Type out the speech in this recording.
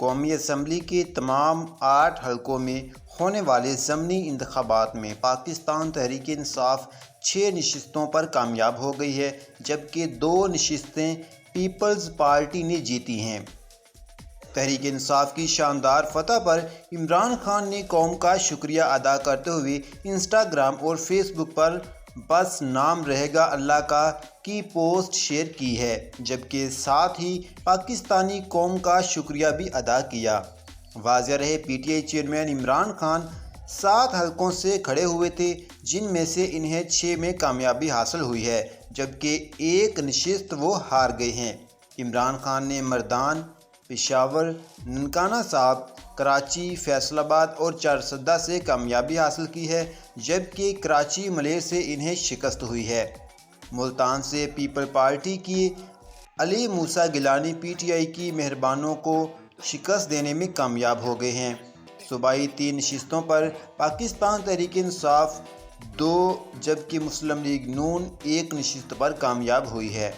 قومی اسمبلی کے تمام 8 حلقوں میں ہونے والے ضمنی انتخابات میں پاکستان تحریک انصاف 6 نشستوں پر کامیاب ہو گئی ہے، جبکہ 2 نشستیں پیپلز پارٹی نے جیتی ہیں۔ تحریک انصاف کی شاندار فتح پر عمران خان نے قوم کا شکریہ ادا کرتے ہوئے انسٹاگرام اور فیس بک پر "بس نام رہے گا اللہ کا" کی پوسٹ شیئر کی ہے، جبکہ ساتھ ہی پاکستانی قوم کا شکریہ بھی ادا کیا۔ واضح رہے، P T I chairman Imran Khan 7 حلقوں سے کھڑے ہوئے تھے، جن میں سے انہیں 6 میں کامیابی حاصل ہوئی ہے، جبکہ 1 نشست وہ ہار گئے ہیں۔ عمران خان نے مردان، پشاور، ننکانہ صاحب، کراچی، فیصل آباد اور چارسدہ سے کامیابی حاصل کی ہے، جبکہ کراچی ملیر سے انہیں شکست ہوئی ہے۔ ملتان سے پیپل پارٹی کے علی موسیٰ گیلانی پی ٹی آئی کی مہربانوں کو شکست دینے میں کامیاب ہو گئے ہیں۔ صوبائی 3 نشستوں پر پاکستان تحریک انصاف 2 جبکہ مسلم لیگ ن 1 نشست پر کامیاب ہوئی ہے۔